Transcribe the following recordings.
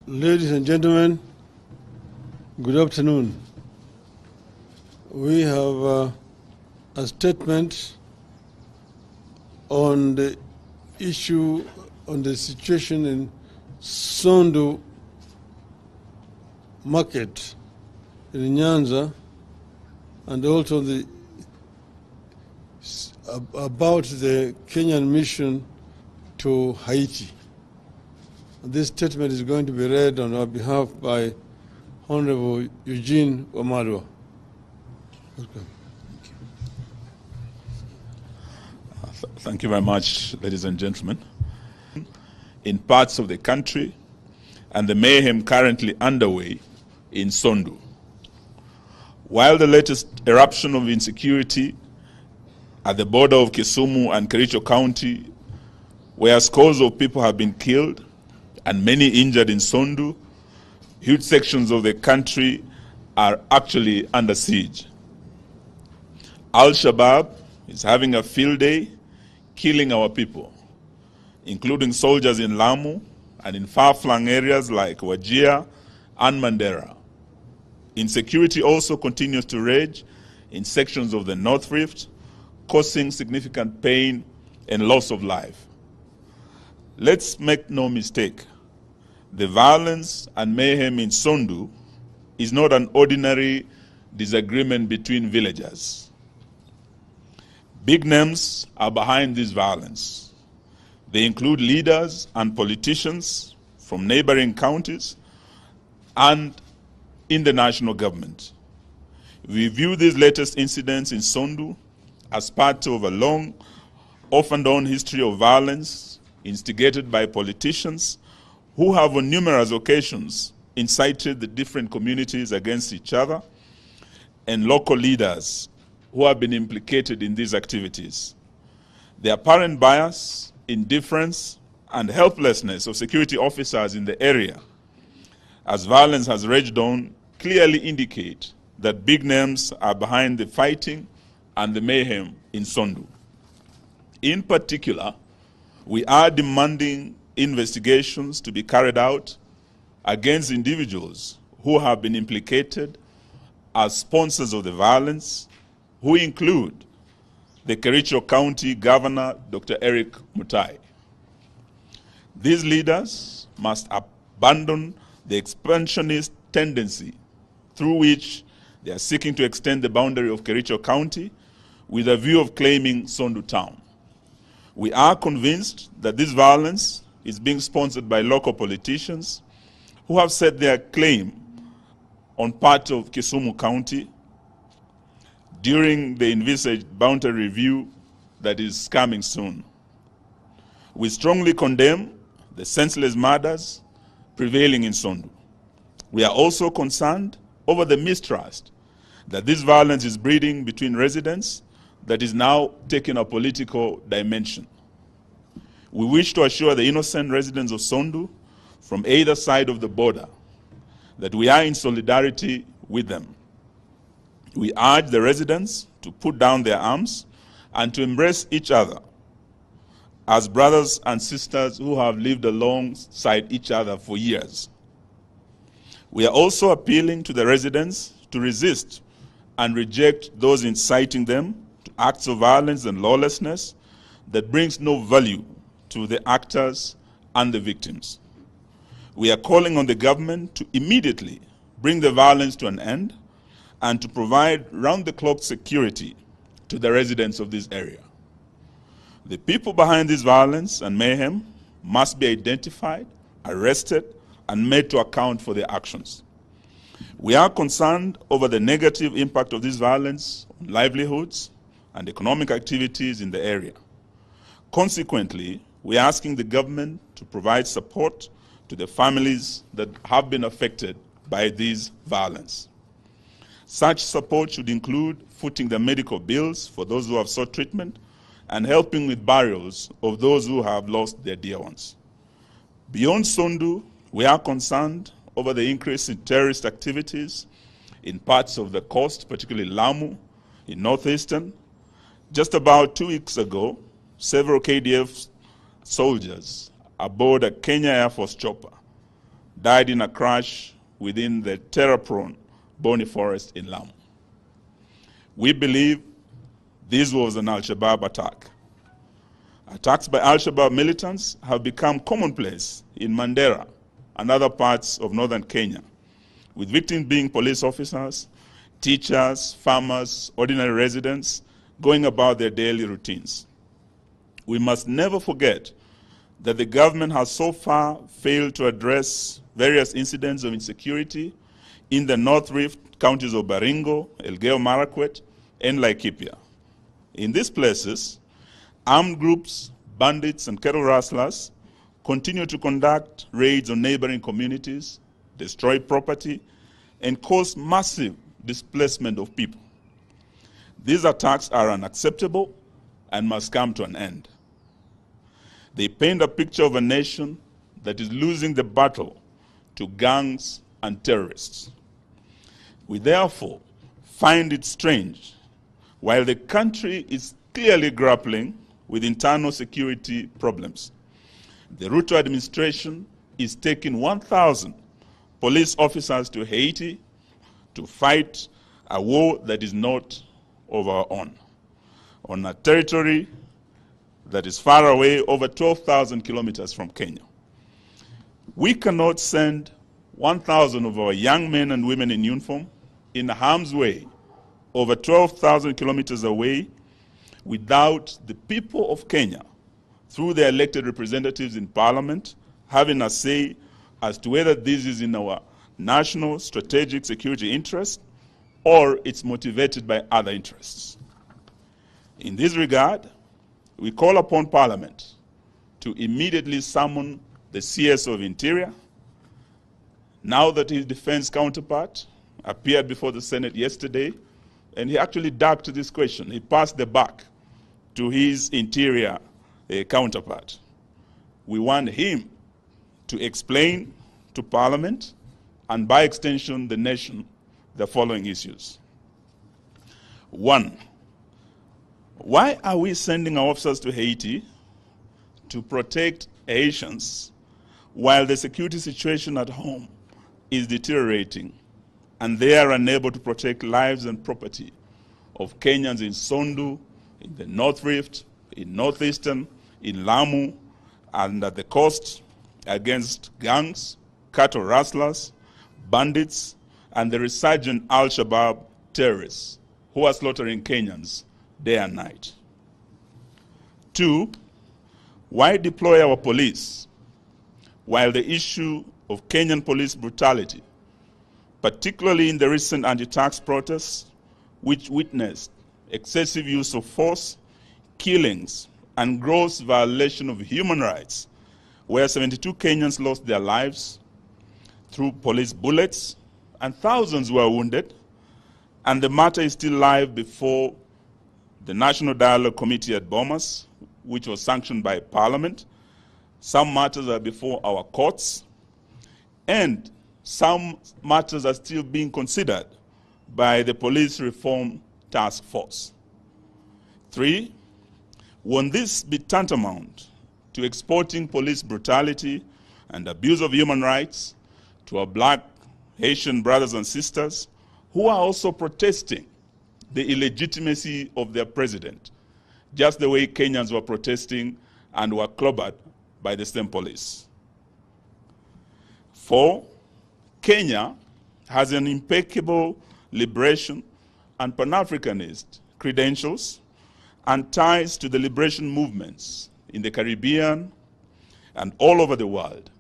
Ladies and gentlemen, good afternoon. We have a statement on the issue, on the situation in Sondu market in Nyanza, and also about the Kenyan mission to Haiti. This statement is going to be read on our behalf by Honorable Eugene Wamalwa. Welcome. Thank you very much, ladies and gentlemen. In parts of the country and the mayhem currently underway in Sondu. While the latest eruption of insecurity at the border of Kisumu and Kericho County, where scores of people have been killed and many injured in Sondu, huge sections of the country are actually under siege. Al-Shabaab is having a field day, killing our people, including soldiers in Lamu and in far-flung areas like Wajir and Mandera. Insecurity also continues to rage in sections of the North Rift, causing significant pain and loss of life. Let's make no mistake. The violence and mayhem in Sondu is not an ordinary disagreement between villagers. Big names are behind this violence. They include leaders and politicians from neighboring counties and in the national government. We view these latest incidents in Sondu as part of a long, off-and-on history of violence instigated by politicians who have on numerous occasions incited the different communities against each other, and local leaders who have been implicated in these activities. The apparent bias, indifference, and helplessness of security officers in the area, as violence has raged on, clearly indicate that big names are behind the fighting and the mayhem in Sondu. In particular, we are demanding investigations to be carried out against individuals who have been implicated as sponsors of the violence, who include the Kericho County Governor, Dr. Eric Mutai. These leaders must abandon the expansionist tendency through which they are seeking to extend the boundary of Kericho County with a view of claiming Sondu town. We are convinced that this violence is being sponsored by local politicians who have set their claim on part of Kisumu County during the envisaged boundary review that is coming soon. We strongly condemn the senseless murders prevailing in Sondu. We are also concerned over the mistrust that this violence is breeding between residents that is now taking a political dimension. We wish to assure the innocent residents of Sondu from either side of the border that we are in solidarity with them. We urge the residents to put down their arms and to embrace each other as brothers and sisters who have lived alongside each other for years. We are also appealing to the residents to resist and reject those inciting them to acts of violence and lawlessness that brings no value to the actors and the victims. We are calling on the government to immediately bring the violence to an end and to provide round-the-clock security to the residents of this area. The people behind this violence and mayhem must be identified, arrested, and made to account for their actions. We are concerned over the negative impact of this violence on livelihoods and economic activities in the area. Consequently, we are asking the government to provide support to the families that have been affected by this violence. Such support should include footing the medical bills for those who have sought treatment and helping with burials of those who have lost their dear ones. Beyond Sondu, we are concerned over the increase in terrorist activities in parts of the coast, particularly Lamu, in northeastern. Just about 2 weeks ago, several KDF soldiers aboard a Kenya Air Force chopper died in a crash within the terror-prone Boni Forest in Lamu. We believe this was an Al-Shabaab attack. Attacks by Al-Shabaab militants have become commonplace in Mandera and other parts of northern Kenya, with victims being police officers, teachers, farmers, ordinary residents, going about their daily routines. We must never forget that the government has so far failed to address various incidents of insecurity in the North Rift counties of Baringo, Elgeyo Marakwet, and Laikipia. In these places, armed groups, bandits, and cattle rustlers continue to conduct raids on neighboring communities, destroy property, and cause massive displacement of people. These attacks are unacceptable and must come to an end. They paint a picture of a nation that is losing the battle to gangs and terrorists. We therefore find it strange, while the country is clearly grappling with internal security problems, the Ruto administration is taking 1,000 police officers to Haiti to fight a war that is not of our own, on a territory that is far away, over 12,000 kilometers from Kenya. We cannot send 1,000 of our young men and women in uniform in harm's way over 12,000 kilometers away without the people of Kenya, through their elected representatives in parliament, having a say as to whether this is in our national strategic security interest or it's motivated by other interests. In this regard, we call upon Parliament to immediately summon the CS of Interior, now that his defense counterpart appeared before the Senate yesterday, and he actually ducked this question. He passed the buck to his Interior counterpart. We want him to explain to Parliament, and by extension the nation, the following issues. One, why are we sending our officers to Haiti to protect Haitians while the security situation at home is deteriorating and they are unable to protect lives and property of Kenyans in Sondu, in the North Rift, in Northeastern, in Lamu, and at the coast against gangs, cattle rustlers, bandits, and the resurgent Al-Shabaab terrorists who are slaughtering Kenyans day and night? Two, why deploy our police while the issue of Kenyan police brutality, particularly in the recent anti-tax protests, which witnessed excessive use of force, killings, and gross violation of human rights, where 72 Kenyans lost their lives through police bullets, and thousands were wounded, and the matter is still live before the National Dialogue Committee at Bomas, which was sanctioned by Parliament. Some matters are before our courts, and some matters are still being considered by the Police Reform Task Force. Three, won't this be tantamount to exporting police brutality and abuse of human rights to our black Haitian brothers and sisters who are also protesting the illegitimacy of their president, just the way Kenyans were protesting and were clobbered by the same police? Four, Kenya has an impeccable liberation and Pan-Africanist credentials and ties to the liberation movements in the Caribbean and all over the world.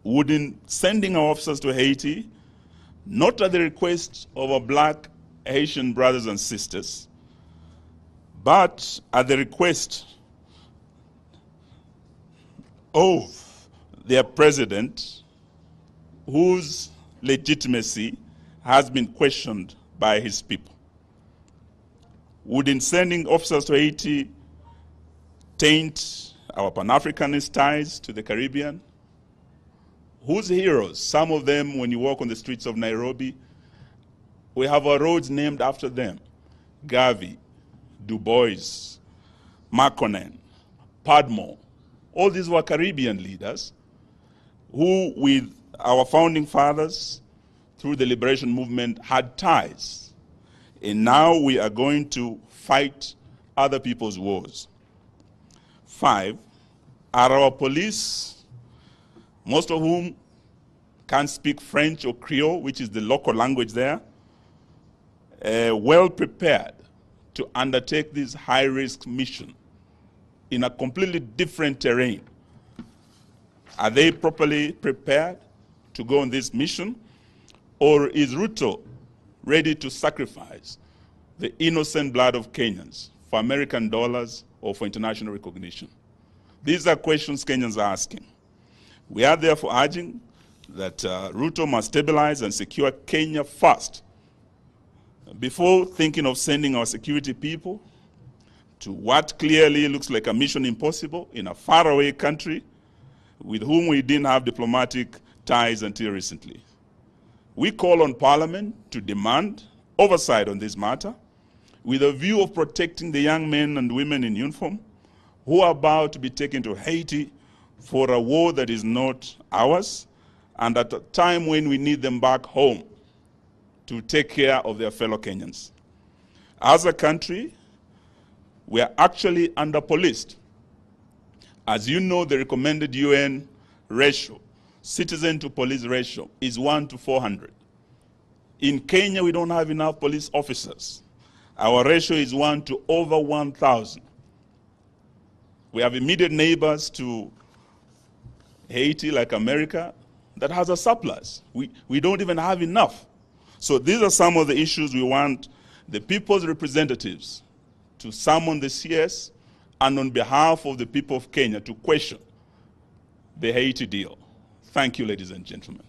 Wouldn't sending our officers to Haiti, not at the request of our black Haitian brothers and sisters, but at the request of their president, whose legitimacy has been questioned by his people? Wouldn't sending officers to Haiti taint our Pan-Africanist ties to the Caribbean? Whose heroes? Some of them, when you walk on the streets of Nairobi, we have our roads named after them. Garvey, Du Bois, Makonnen, Padmore. All these were Caribbean leaders who, with Our founding fathers, through the liberation movement, had ties. And now we are going to fight other people's wars. 5, are our police, most of whom can't speak French or Creole, which is the local language there, well prepared to undertake this high-risk mission in a completely different terrain? Are they properly prepared to go on this mission? Or is Ruto ready to sacrifice the innocent blood of Kenyans for American dollars or for international recognition? These are questions Kenyans are asking. We are therefore urging that Ruto must stabilize and secure Kenya first before thinking of sending our security people to what clearly looks like a mission impossible in a faraway country with whom we didn't have diplomatic ties until recently. We call on Parliament to demand oversight on this matter with a view of protecting the young men and women in uniform who are about to be taken to Haiti for a war that is not ours, and at a time when we need them back home to take care of their fellow Kenyans. As a country, we are actually under-policed. As you know, the recommended UN ratio, citizen to police ratio, is 1 to 400. In Kenya, we don't have enough police officers. Our ratio is 1 to over 1,000. We have immediate neighbors to Haiti, like America, that has a surplus. We don't even have enough. So these are some of the issues we want the people's representatives to summon the CS and on behalf of the people of Kenya to question the Haiti deal. Thank you, ladies and gentlemen.